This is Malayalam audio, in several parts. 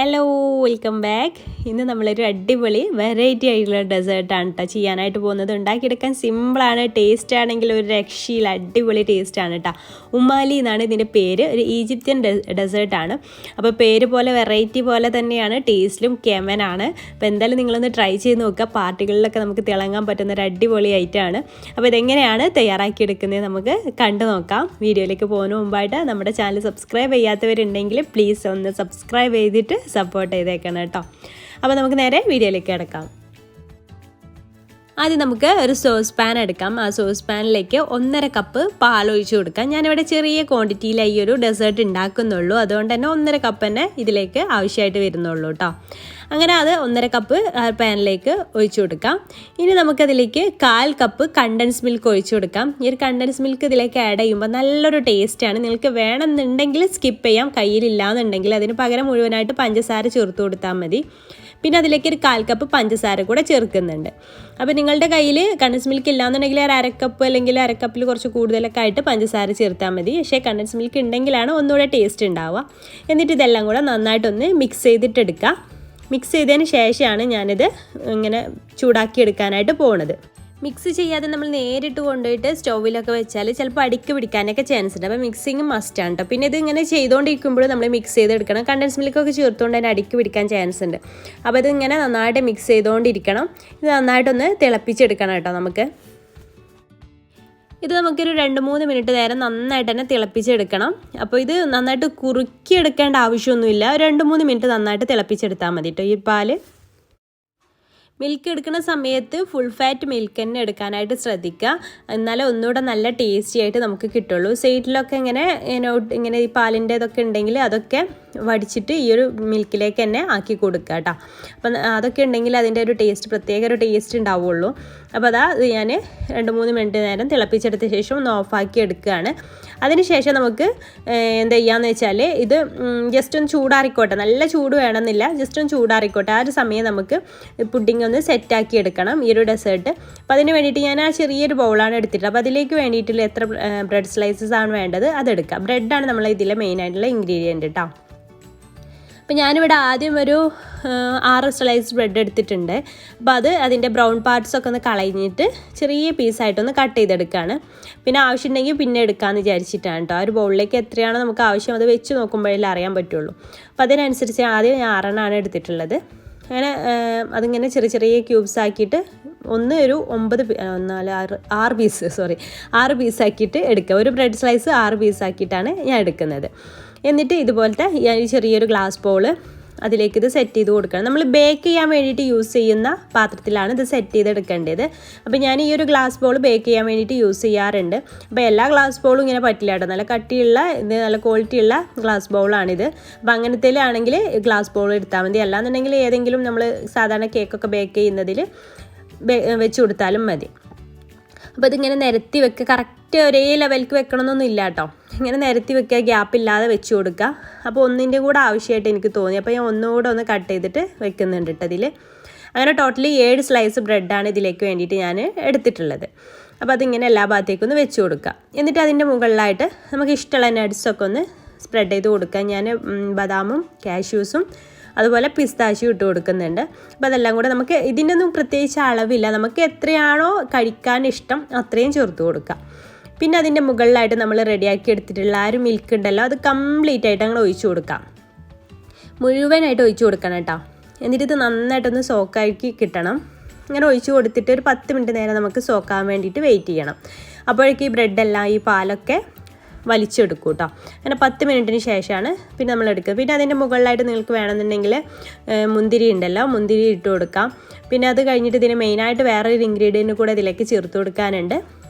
Hello welcome back. ഇന്ന് നമ്മളൊരു അടിപൊളി വെറൈറ്റി ആയിട്ടുള്ള ഡെസേർട്ടാണ് കേട്ടോ ചെയ്യാനായിട്ട് പോകുന്നത്. ഉണ്ടാക്കിയെടുക്കാൻ സിമ്പിളാണ്, ടേസ്റ്റ് ആണെങ്കിൽ ഒരു രക്ഷയിൽ അടിപൊളി ടേസ്റ്റാണ് കേട്ടോ. ഉമ്മാലി എന്നാണ് ഇതിൻ്റെ പേര്. ഒരു ഈജിപ്ഷ്യൻ ഡെസേർട്ടാണ്. അപ്പോൾ പേര് പോലെ വെറൈറ്റി പോലെ തന്നെയാണ്, ടേസ്റ്റിലും കെമനാണ്. അപ്പോൾ എന്തായാലും നിങ്ങളൊന്ന് ട്രൈ ചെയ്ത് നോക്കുക. പാർട്ടികളിലൊക്കെ നമുക്ക് തിളങ്ങാൻ പറ്റുന്ന ഒരു അടിപൊളി ഐറ്റമാണ്. അപ്പോൾ ഇതെങ്ങനെയാണ് തയ്യാറാക്കിയെടുക്കുന്നത് നമുക്ക് കണ്ടു നോക്കാം. വീഡിയോയിലേക്ക് പോകുന്ന മുമ്പായിട്ട് നമ്മുടെ ചാനൽ സബ്സ്ക്രൈബ് ചെയ്യാത്തവരുണ്ടെങ്കിൽ പ്ലീസ് ഒന്ന് സബ്സ്ക്രൈബ് ചെയ്തിട്ട് സപ്പോർട്ട് ചെയ്തേക്കണം കേട്ടോ. അപ്പോൾ നമുക്ക് നേരെ വീഡിയോയിലേക്ക് കിടക്കാം. ആദ്യം നമുക്ക് ഒരു സോസ് പാൻ എടുക്കാം. ആ സോസ് പാനിലേക്ക് 1.5 കപ്പ് പാൽ ഒഴിച്ച് കൊടുക്കാം. ഞാനിവിടെ ചെറിയ ക്വാണ്ടിറ്റിയിൽ ഈ ഒരു ഡെസേർട്ട് ഉണ്ടാക്കുന്നുള്ളൂ, അതുകൊണ്ട് തന്നെ 1.5 കപ്പ് തന്നെ ഇതിലേക്ക് ആവശ്യമായിട്ട് വരുന്നുള്ളൂ കേട്ടോ. അങ്ങനെ അത് 1.5 കപ്പ് പാനിലേക്ക് ഒഴിച്ചു കൊടുക്കാം. ഇനി നമുക്കതിലേക്ക് 1/4 കപ്പ് കണ്ടൻസ് മിൽക്ക് ഒഴിച്ചു കൊടുക്കാം. ഈ ഒരു കണ്ടൻസ് മിൽക്ക് ഇതിലേക്ക് ആഡ് ചെയ്യുമ്പോൾ നല്ലൊരു ടേസ്റ്റാണ്. നിങ്ങൾക്ക് വേണമെന്നുണ്ടെങ്കിൽ സ്കിപ്പ് ചെയ്യാം, കയ്യിലില്ലാന്നുണ്ടെങ്കിൽ അതിന് പകരം മുഴുവനായിട്ട് പഞ്ചസാര ചേർത്ത് കൊടുത്താൽ മതി. പിന്നെ അതിലേക്ക് ഒരു 1/4 കപ്പ് പഞ്ചസാര കൂടെ ചേർക്കുന്നുണ്ട്. അപ്പോൾ നിങ്ങളുടെ കയ്യിൽ കണ്ടൻസ് മിൽക്ക് ഇല്ലാന്നുണ്ടെങ്കിൽ ഒരു 1/2 കപ്പ് അല്ലെങ്കിൽ 1/2 കപ്പിൽ കുറച്ച് കൂടുതലൊക്കെ ആയിട്ട് പഞ്ചസാര ചേർത്താൽ മതി. പക്ഷേ കണ്ടൻസ് മിൽക്ക് ഉണ്ടെങ്കിലാണ് ഒന്നുകൂടെ ടേസ്റ്റ് ഉണ്ടാവുക. എന്നിട്ട് ഇതെല്ലാം കൂടെ നന്നായിട്ടൊന്ന് മിക്സ് ചെയ്തിട്ടെടുക്കുക. മിക്സ് ചെയ്തതിന് ശേഷമാണ് ഞാനിത് ഇങ്ങനെ ചൂടാക്കി എടുക്കാനായിട്ട് പോകുന്നത്. മിക്സ് ചെയ്യാതെ നമ്മൾ നേരിട്ട് കൊണ്ടുപോയിട്ട് സ്റ്റൗവിലൊക്കെ വെച്ചാൽ ചിലപ്പോൾ അടിക്ക് പിടിക്കാനൊക്കെ ചാൻസ് ഉണ്ട്. അപ്പോൾ മിക്സിങ് മസ്റ്റാണ് കേട്ടോ. പിന്നെ ഇത് ഇങ്ങനെ ചെയ്തുകൊണ്ടിരിക്കുമ്പോൾ നമ്മൾ മിക്സ് ചെയ്തെടുക്കണം. കണ്ടൻസ് മിൽക്കൊക്കെ ചേർത്തുകൊണ്ട് തന്നെ അടിക്ക് പിടിക്കാൻ ചാൻസ് ഉണ്ട്. അപ്പോൾ ഇതിങ്ങനെ നന്നായിട്ട് മിക്സ് ചെയ്തുകൊണ്ടിരിക്കണം. ഇത് നന്നായിട്ടൊന്ന് തിളപ്പിച്ചെടുക്കണം കേട്ടോ. ഇത് നമുക്കൊരു 2-3 മിനിറ്റ് നേരം നന്നായിട്ട് തന്നെ തിളപ്പിച്ചെടുക്കണം. അപ്പോൾ ഇത് നന്നായിട്ട് കുറുക്കിയെടുക്കേണ്ട ആവശ്യമൊന്നുമില്ല. 2-3 മിനിറ്റ് നന്നായിട്ട് തിളപ്പിച്ചെടുത്താൽ മതി കേട്ടോ. ഈ പാല് മിൽക്ക് എടുക്കുന്ന സമയത്ത് ഫുൾ ഫാറ്റ് മിൽക്ക് തന്നെ എടുക്കാനായിട്ട് ശ്രദ്ധിക്കുക. എന്നാലേ ഒന്നുകൂടെ നല്ല ടേസ്റ്റി ആയിട്ട് നമുക്ക് കിട്ടുള്ളൂ. സൈഡിലൊക്കെ ഇങ്ങനെ ഈ പാലിൻ്റെ ഇതൊക്കെ ഉണ്ടെങ്കിൽ അതൊക്കെ വടിച്ചിട്ട് ഈ ഒരു മിൽക്കിലേക്ക് തന്നെ ആക്കി കൊടുക്കുക കേട്ടോ. അപ്പം അതൊക്കെ ഉണ്ടെങ്കിൽ അതിൻ്റെ ഒരു പ്രത്യേക ഒരു ടേസ്റ്റ് ഉണ്ടാവുള്ളൂ. അപ്പോൾ ഞാൻ 2-3 മിനിറ്റ് നേരം തിളപ്പിച്ചെടുത്ത ശേഷം ഒന്ന് ഓഫാക്കി എടുക്കുകയാണ്. അതിനുശേഷം നമുക്ക് എന്താ ചെയ്യുകയെന്ന് വെച്ചാൽ ഇത് ജസ്റ്റ് ഒന്ന് ചൂടാറിക്കോട്ടെ. നല്ല ചൂട് വേണമെന്നില്ല, ജസ്റ്റ് ഒന്ന് ചൂടാറിക്കോട്ടെ. ആ ഒരു സമയം നമുക്ക് പുഡിംഗ് ഒന്ന് സെറ്റാക്കി എടുക്കണം, ഈ ഒരു ഡെസേർട്ട്. അപ്പോൾ അതിന് വേണ്ടിയിട്ട് ഞാൻ ആ ചെറിയൊരു ബൗളാണ് എടുത്തിട്ട്, അപ്പോൾ അതിലേക്ക് വേണ്ടിയിട്ടുള്ള എത്ര ബ്രെഡ് സ്ലൈസസ് ആണ് വേണ്ടത് അതെടുക്കാം. ബ്രെഡാണ് നമ്മൾ ഇതിലെ മെയിനായിട്ടുള്ള ഇൻഗ്രീഡിയൻറ്റ് കേട്ടോ. അപ്പോൾ ഞാനിവിടെ ആദ്യം ഒരു 6 സ്ലൈസ് ബ്രെഡ് എടുത്തിട്ടുണ്ട്. അപ്പോൾ അതിൻ്റെ ബ്രൗൺ പാർട്സൊക്കെ ഒന്ന് കളഞ്ഞിട്ട് ചെറിയ പീസായിട്ടൊന്ന് കട്ട് ചെയ്തെടുക്കുകയാണ്. പിന്നെ ആവശ്യമുണ്ടെങ്കിൽ പിന്നെ എടുക്കാമെന്ന് വിചാരിച്ചിട്ടാണ് കേട്ടോ. ആ ഒരു ബൗളിലേക്ക് എത്രയാണോ നമുക്ക് ആവശ്യം അത് വെച്ച് നോക്കുമ്പോഴേ അറിയാൻ പറ്റുള്ളൂ. അപ്പോൾ അതിനനുസരിച്ച് ആദ്യം ഞാൻ 6 എടുത്തിട്ടുള്ളത്. അങ്ങനെ അതിങ്ങനെ ചെറിയ ക്യൂബ്സ് ആക്കിയിട്ട് ഒരു 6 പീസാക്കിയിട്ട് എടുക്കുക. ഒരു ബ്രെഡ് സ്ലൈസ് 6 പീസാക്കിയിട്ടാണ് ഞാൻ എടുക്കുന്നത്. എന്നിട്ട് ഇതുപോലത്തെ ഈ ചെറിയൊരു ഗ്ലാസ് ബൗൾ അതിലേക്ക് ഇത് സെറ്റ് ചെയ്ത് കൊടുക്കണം. നമ്മൾ ബേക്ക് ചെയ്യാൻ വേണ്ടിയിട്ട് യൂസ് ചെയ്യുന്ന പാത്രത്തിലാണ് ഇത് സെറ്റ് ചെയ്തെടുക്കേണ്ടത്. അപ്പോൾ ഞാൻ ഈ ഒരു ഗ്ലാസ് ബൗൾ ബേക്ക് ചെയ്യാൻ വേണ്ടിയിട്ട് യൂസ് ചെയ്യാറുണ്ട്. അപ്പോൾ എല്ലാ ഗ്ലാസ് ബൗളും ഇങ്ങനെ പറ്റില്ല കേട്ടോ. നല്ല കട്ടിയുള്ള നല്ല ക്വാളിറ്റിയുള്ള ഗ്ലാസ് ബൗളാണിത്. അപ്പോൾ അങ്ങനത്തേലാണെങ്കിൽ ഗ്ലാസ് ബൗൾ എടുത്താൽ മതി. അല്ലാന്നുണ്ടെങ്കിൽ ഏതെങ്കിലും നമ്മൾ സാധാരണ കേക്കൊക്കെ ബേക്ക് ചെയ്യുന്നതിൽ വെച്ച് കൊടുത്താലും മതി. അപ്പോൾ ഇതിങ്ങനെ നിരത്തി വെക്കുക. കറക്റ്റ് ഒരേ ലെവലിലേക്ക് വെക്കണമെന്നൊന്നും ഇല്ല കേട്ടോ. ഇങ്ങനെ നിരത്തി വെക്കുക, ഗ്യാപ്പില്ലാതെ വെച്ച് കൊടുക്കുക. അപ്പോൾ ഒന്നിൻ്റെ കൂടെ ആവശ്യമായിട്ട് എനിക്ക് തോന്നി, അപ്പോൾ ഞാൻ ഒന്നുകൂടെ ഒന്ന് കട്ട് ചെയ്തിട്ട് വെക്കുന്നുണ്ട് കേട്ടോ ഇതിൽ. അങ്ങനെ ടോട്ടലി 7 സ്ലൈസ് ബ്രെഡാണ് ഇതിലേക്ക് വേണ്ടിയിട്ട് ഞാൻ എടുത്തിട്ടുള്ളത്. അപ്പോൾ അതിങ്ങനെ എല്ലാ ഭാഗത്തേക്കും ഒന്ന് വെച്ച് കൊടുക്കുക. എന്നിട്ട് അതിൻ്റെ മുകളിലായിട്ട് നമുക്ക് ഇഷ്ടമുള്ള നട്ട്സൊക്കെ ഒന്ന് സ്പ്രെഡ് ചെയ്ത് കൊടുക്കുക. ഞാൻ ബദാമും കാഷ്യൂസും അതുപോലെ പിസ്താശ്യം ഇട്ട് കൊടുക്കുന്നുണ്ട്. അപ്പോൾ അതെല്ലാം കൂടെ നമുക്ക് ഇതിൻ്റെ ഒന്നും പ്രത്യേകിച്ച് അളവില്ല, നമുക്ക് എത്രയാണോ കഴിക്കാൻ ഇഷ്ടം അത്രയും ചേർത്ത് കൊടുക്കുക. പിന്നെ അതിൻ്റെ മുകളിലായിട്ട് നമ്മൾ റെഡിയാക്കി എടുത്തിട്ടുള്ള ആ ഒരു മിൽക്ക് ഉണ്ടല്ലോ, അത് കംപ്ലീറ്റ് ആയിട്ട് അങ്ങനെ ഒഴിച്ചു കൊടുക്കാം. മുഴുവനായിട്ട് ഒഴിച്ചു കൊടുക്കണം കേട്ടോ. എന്നിട്ട് ഇത് നന്നായിട്ടൊന്ന് സോക്കാക്കി കിട്ടണം. ഇങ്ങനെ ഒഴിച്ചു കൊടുത്തിട്ട് ഒരു 10 മിനിറ്റ് നേരം നമുക്ക് സോക്കാൻ വേണ്ടിയിട്ട് വെയിറ്റ് ചെയ്യണം. അപ്പോഴേക്കും ഈ ബ്രെഡെല്ലാം ഈ പാലൊക്കെ വലിച്ചെടുക്കും കേട്ടോ. അങ്ങനെ 10 മിനിറ്റിന് ശേഷമാണ് പിന്നെ നമ്മൾ എടുക്കുക. പിന്നെ അതിൻ്റെ മുകളിലായിട്ട് നിങ്ങൾക്ക് വേണമെന്നുണ്ടെങ്കിൽ മുന്തിരി ഉണ്ടല്ലോ, മുന്തിരി ഇട്ട് കൊടുക്കാം. പിന്നെ അത് കഴിഞ്ഞിട്ട് ഇതിന് മെയിനായിട്ട് വേറൊരു ഇൻഗ്രീഡിയൻറ്റ് കൂടെ ഇതിലേക്ക് ചേർത്ത് കൊടുക്കാനുണ്ട്.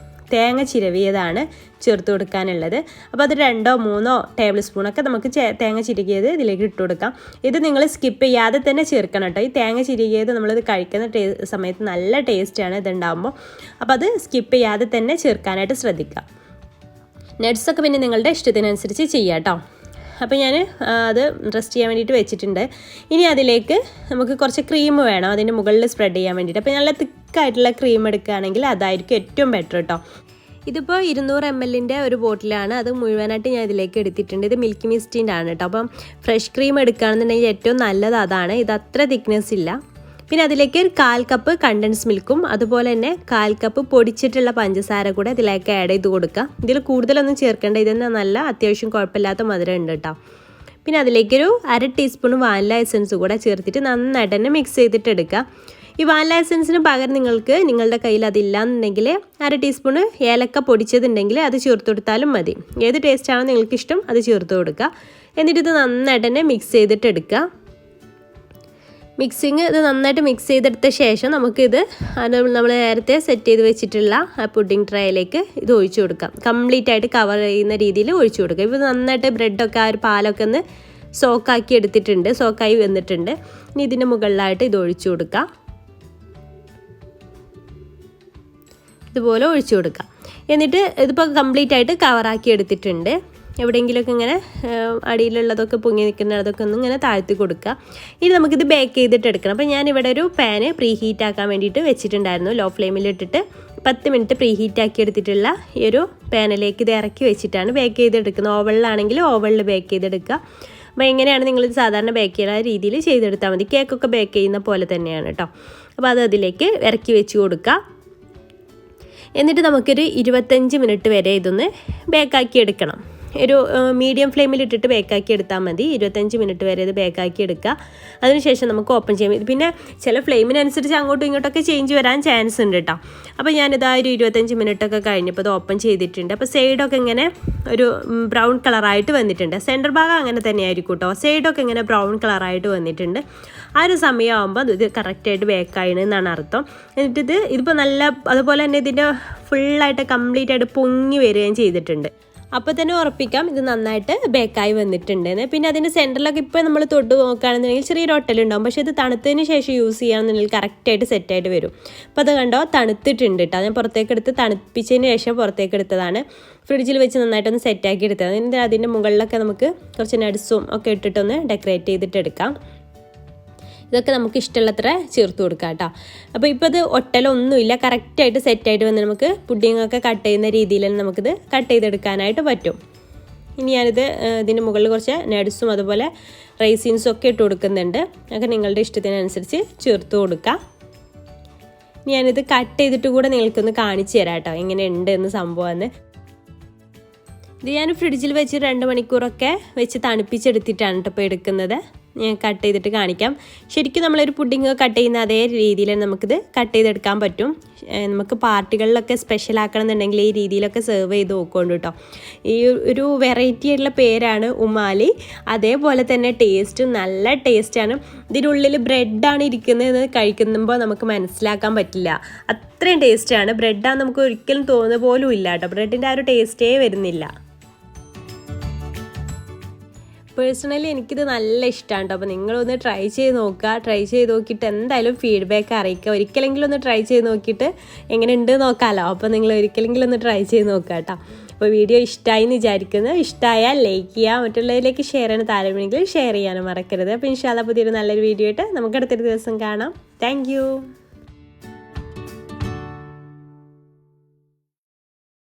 തേങ്ങ ചിരവിയതാണ് ചേർത്ത് കൊടുക്കാനുള്ളത്. അപ്പോൾ അത് 2-3 ടേബിൾ സ്പൂണൊക്കെ നമുക്ക് തേങ്ങ ചിരകിയത് ഇതിലേക്ക് ഇട്ട് കൊടുക്കാം. ഇത് നിങ്ങൾ സ്കിപ്പ് ചെയ്യാതെ തന്നെ ചേർക്കണം കേട്ടോ. ഈ തേങ്ങ ചിരകിയത് നമ്മളിത് കഴിക്കുന്ന സമയത്ത് നല്ല ടേസ്റ്റാണ് ഇതുണ്ടാകുമ്പോൾ. അപ്പോൾ അത് സ്കിപ്പ് ചെയ്യാതെ തന്നെ ചേർക്കാനായിട്ട് ശ്രദ്ധിക്കുക. നട്ട്സൊക്കെ പിന്നെ നിങ്ങളുടെ ഇഷ്ടത്തിനനുസരിച്ച് ചെയ്യാം കേട്ടോ. അപ്പോൾ ഞാൻ അത് റെസ്റ്റ് ചെയ്യാൻ വേണ്ടിയിട്ട് വെച്ചിട്ടുണ്ട്. ഇനി അതിലേക്ക് നമുക്ക് കുറച്ച് ക്രീം വേണം അതിൻ്റെ മുകളിൽ സ്പ്രെഡ് ചെയ്യാൻ വേണ്ടിയിട്ട്. അപ്പോൾ നല്ല തിക്കായിട്ടുള്ള ക്രീം എടുക്കുകയാണെങ്കിൽ അതായിരിക്കും ഏറ്റവും ബെറ്റർ കേട്ടോ. ഇതിപ്പോൾ 200 ml ഒരു ബോട്ടിലാണ്. അത് മുഴുവനായിട്ട് ഞാൻ ഇതിലേക്ക് എടുത്തിട്ടുണ്ട്. ഇത് മിൽക്കി മിസ്റ്റിൻ്റെ ആണ് കേട്ടോ. അപ്പം ഫ്രഷ് ക്രീം എടുക്കുകയാണെന്നുണ്ടെങ്കിൽ ഏറ്റവും നല്ലത് അതാണ്. ഇത് അത്ര തിക്നെസ് ഇല്ല. പിന്നെ അതിലേക്ക് 1/4 കപ്പ് കണ്ടൻസ് മിൽക്കും അതുപോലെ തന്നെ 1/4 കപ്പ് പൊടിച്ചിട്ടുള്ള പഞ്ചസാര കൂടെ ഇതിലേക്ക് ആഡ് ചെയ്ത് കൊടുക്കുക. ഇതിൽ കൂടുതലൊന്നും ചേർക്കേണ്ട. ഇതെന്നെ നല്ല അത്യാവശ്യം കുഴപ്പമില്ലാത്ത മധുരം ഉണ്ട് കേട്ടോ. പിന്നെ അതിലേക്കൊരു 1/2 ടീസ്പൂൺ വാനില എസൻസ് കൂടെ ചേർത്തിട്ട് നന്നായിട്ട് തന്നെ മിക്സ് ചെയ്തിട്ട് എടുക്കുക. ഈ വാനില എസൻസിന് പകരം നിങ്ങൾക്ക് നിങ്ങളുടെ കയ്യിൽ അതില്ലാന്നുണ്ടെങ്കിൽ 1/2 ടീസ്പൂൺ ഏലക്ക പൊടിച്ചതുണ്ടെങ്കിൽ അത് ചേർത്ത് കൊടുത്താലും മതി. ഏത് ടേസ്റ്റാണോ നിങ്ങൾക്ക് ഇഷ്ടം അത് ചേർത്ത് കൊടുക്കുക. എന്നിട്ട് ഇത് നന്നായിട്ട് തന്നെ മിക്സ് ചെയ്തിട്ട് എടുക്കുക. ഇത് നന്നായിട്ട് മിക്സ് ചെയ്തെടുത്ത ശേഷം നമുക്കിത് നമ്മൾ നേരത്തെ സെറ്റ് ചെയ്ത് വെച്ചിട്ടുള്ള ആ പുഡിംഗ് ട്രേയിലേക്ക് ഇത് ഒഴിച്ചു കൊടുക്കാം. കംപ്ലീറ്റ് ആയിട്ട് കവർ ചെയ്യുന്ന രീതിയിൽ ഒഴിച്ചു കൊടുക്കുക. ഇപ്പോൾ നന്നായിട്ട് ബ്രെഡൊക്കെ ആ ഒരു പാലൊക്കെ ഒന്ന് സോക്കായി വന്നിട്ടുണ്ട്. ഇനി ഇതിൻ്റെ മുകളിലായിട്ട് ഇത് ഒഴിച്ചു കൊടുക്കാം. ഇതുപോലെ ഒഴിച്ചു കൊടുക്കാം. എന്നിട്ട് ഇതിപ്പോൾ കംപ്ലീറ്റ് ആയിട്ട് കവറാക്കി എടുത്തിട്ടുണ്ട്. എവിടെയെങ്കിലുമൊക്കെ ഇങ്ങനെ അടിയിലുള്ളതൊക്കെ പൊങ്ങി നിൽക്കുന്നതൊക്കെ ഒന്ന് ഇങ്ങനെ താഴ്ത്തി കൊടുക്കുക. ഇനി നമുക്കിത് ബേക്ക് ചെയ്തിട്ട് എടുക്കണം. അപ്പോൾ ഞാനിവിടെ ഒരു പാന് പ്രീ ഹീറ്റ് ആക്കാൻ വേണ്ടിയിട്ട് വെച്ചിട്ടുണ്ടായിരുന്നു. ലോ ഫ്ലെയിമിലിട്ടിട്ട് 10 മിനിറ്റ് പ്രീ ഹീറ്റ് ആക്കി എടുത്തിട്ടുള്ള ഈ ഒരു പാനിലേക്ക് ഇത് ഇറക്കി വെച്ചിട്ടാണ് ബേക്ക് ചെയ്തെടുക്കുന്നത്. ഓവനിലാണെങ്കിൽ ഓവനിൽ ബേക്ക് ചെയ്തെടുക്കുക. അപ്പോൾ എങ്ങനെയാണ് നിങ്ങളിത് സാധാരണ ബേക്ക് ചെയ്യുന്ന രീതിയിൽ ചെയ്തെടുത്താൽ മതി. കേക്കൊക്കെ ബേക്ക് ചെയ്യുന്ന പോലെ തന്നെയാണ് കേട്ടോ. അപ്പോൾ അത് അതിലേക്ക് ഇറക്കി വെച്ച് കൊടുക്കുക. എന്നിട്ട് നമുക്കൊരു 25 മിനിറ്റ് വരെ ഇതൊന്ന് ബേക്കാക്കി എടുക്കണം. ഒരു മീഡിയം ഫ്ലെയിമിലിട്ടിട്ട് ബേക്കാക്കി എടുത്താൽ മതി. 25 മിനിറ്റ് വരെ ഇത് ബേക്കാക്കി എടുക്കുക. അതിനുശേഷം നമുക്ക് ഓപ്പൺ ചെയ്യാം. പിന്നെ ചില ഫ്ലെയിമിനനുസരിച്ച് അങ്ങോട്ടും ഇങ്ങോട്ടൊക്കെ ചേഞ്ച് വരാൻ ചാൻസ് ഉണ്ട് കേട്ടോ. അപ്പോൾ ഞാനിതാ ഒരു 25 മിനിറ്റൊക്കെ കഴിഞ്ഞപ്പോൾ ഇത് ഓപ്പൺ ചെയ്തിട്ടുണ്ട്. അപ്പോൾ സൈഡൊക്കെ ഇങ്ങനെ ഒരു ബ്രൗൺ കളറായിട്ട് വന്നിട്ടുണ്ട്. സെൻറ്റർ ഭാഗം അങ്ങനെ തന്നെയായിരിക്കും കേട്ടോ. സൈഡൊക്കെ ഇങ്ങനെ ബ്രൗൺ കളറായിട്ട് വന്നിട്ടുണ്ട്. ആ ഒരു സമയമാകുമ്പോൾ ഇത് കറക്റ്റായിട്ട് ബേക്കായിന് എന്നാണ് അർത്ഥം. എന്നിട്ട് ഇതിപ്പോൾ നല്ല അതുപോലെ തന്നെ ഇതിൻ്റെ ഫുള്ളായിട്ട് കംപ്ലീറ്റ് ആയിട്ട് പൊങ്ങി വരികയും ചെയ്തിട്ടുണ്ട്. അപ്പോൾ തന്നെ ഉറപ്പിക്കാം ഇത് നന്നായിട്ട് ബേക്കായി വന്നിട്ടുണ്ടെന്ന്. പിന്നെ അതിൻ്റെ സെൻറ്ററിലൊക്കെ ഇപ്പോൾ നമ്മൾ തൊട്ട് നോക്കുകയാണെന്നുണ്ടെങ്കിൽ ചെറിയൊരു ഒട്ടലുണ്ടാവും. പക്ഷേ ഇത് തണുത്തതിന് ശേഷം യൂസ് ചെയ്യുകയാണെന്നുണ്ടെങ്കിൽ കറക്റ്റായിട്ട് സെറ്റായിട്ട് വരും. അപ്പോൾ അത് കണ്ടോ തണുത്തിട്ടുണ്ട് കേട്ടോ. ഞാൻ പുറത്തേക്ക് എടുത്ത് തണുപ്പിച്ചതിന് ശേഷം പുറത്തേക്ക് എടുത്തതാണ്. ഫ്രിഡ്ജിൽ വെച്ച് നന്നായിട്ടൊന്ന് സെറ്റാക്കി എടുത്തത്. എന്നിട്ട് അതിൻ്റെ മുകളിലൊക്കെ നമുക്ക് കുറച്ച് നട്സും ഒക്കെ ഇട്ടിട്ടൊന്ന് ഡെക്കറേറ്റ് ചെയ്തിട്ട് എടുക്കാം. ഇതൊക്കെ നമുക്ക് ഇഷ്ടമുള്ളത്ര ചേർത്ത് കൊടുക്കാം കേട്ടോ. അപ്പോൾ ഇപ്പോൾ ഇത് ഒട്ടലൊന്നുമില്ല, കറക്റ്റായിട്ട് സെറ്റായിട്ട് വന്ന് നമുക്ക് പുഡിങ്ങൊക്കെ കട്ട് ചെയ്യുന്ന രീതിയിൽ തന്നെ നമുക്കിത് കട്ട് ചെയ്തെടുക്കാനായിട്ട് പറ്റും. ഇനി ഞാനിത് ഇതിൻ്റെ മുകളിൽ കുറച്ച് നട്സും അതുപോലെ റൈസിൻസും ഒക്കെ ഇട്ട് കൊടുക്കുന്നുണ്ട്. അതൊക്കെ നിങ്ങളുടെ ഇഷ്ടത്തിനനുസരിച്ച് ചേർത്ത് കൊടുക്കാം. ഞാനിത് കട്ട് ചെയ്തിട്ട് കൂടെ നിങ്ങൾക്കൊന്ന് കാണിച്ചു തരാം കേട്ടോ എങ്ങനെയുണ്ട് എന്ന് സംഭവമെന്ന്. ഇത് ഞാൻ ഫ്രിഡ്ജിൽ വെച്ച് 2 മണിക്കൂറൊക്കെ വെച്ച് തണുപ്പിച്ചെടുത്തിട്ടാണ് കേട്ടോ ഇപ്പോൾ എടുക്കുന്നത്. ഞാൻ കട്ട് ചെയ്തിട്ട് കാണിക്കാം. ശരിക്കും നമ്മളൊരു പുഡിങ് കട്ട് ചെയ്യുന്ന അതേ രീതിയിൽ നമുക്കിത് കട്ട് ചെയ്തെടുക്കാൻ പറ്റും. നമുക്ക് പാർട്ടികളിലൊക്കെ സ്പെഷ്യൽ ആക്കണം എന്നുണ്ടെങ്കിൽ ഈ രീതിയിലൊക്കെ സെർവ് ചെയ്ത് നോക്കുന്നുണ്ട് കേട്ടോ. ഈ ഒരു വെറൈറ്റി ആയിട്ടുള്ള പേരാണ് ഉമ്മാലി. അതേപോലെ തന്നെ ടേസ്റ്റ് നല്ല ടേസ്റ്റാണ്. ഇതിനുള്ളിൽ ബ്രെഡാണ് ഇരിക്കുന്നതെന്ന് കഴിക്കുമ്പോൾ നമുക്ക് മനസ്സിലാക്കാൻ പറ്റില്ല. അത്രയും ടേസ്റ്റാണ്. ബ്രെഡാണ് നമുക്ക് ഒരിക്കലും തോന്നുന്ന പോലും ഇല്ല കേട്ടോ. ബ്രെഡിൻ്റെ ആ ഒരു ടേസ്റ്റേ വരുന്നില്ല. പേഴ്സണലി എനിക്കിത് നല്ല ഇഷ്ടമാണ് കേട്ടോ. അപ്പോൾ നിങ്ങളൊന്ന് ട്രൈ ചെയ്ത് നോക്കുക. ട്രൈ ചെയ്ത് നോക്കിയിട്ട് എന്തായാലും ഫീഡ്ബാക്ക് അറിയിക്കുക. ഒരിക്കലെങ്കിലും ഒന്ന് ട്രൈ ചെയ്ത് നോക്കിയിട്ട് എങ്ങനെയുണ്ട് നോക്കാമല്ലോ. അപ്പോൾ നിങ്ങൾ ഒരിക്കലെങ്കിലും ഒന്ന് ട്രൈ ചെയ്ത് നോക്കുക കേട്ടോ. അപ്പോൾ വീഡിയോ ഇഷ്ടമായി എന്ന് വിചാരിക്കുന്നു. ഇഷ്ടമായാൽ ലൈക്ക് ചെയ്യുക, മറ്റുള്ളവരിലേക്ക് ഷെയർ ചെയ്യാൻ താല്പര്യമെങ്കിൽ ഷെയർ ചെയ്യാനും മറക്കരുത്. അപ്പോൾ ഇൻഷാല്ലാ പുതിയൊരു നല്ലൊരു വീഡിയോ ആയിട്ട് നമുക്ക് അടുത്തൊരു ദിവസം കാണാം. താങ്ക്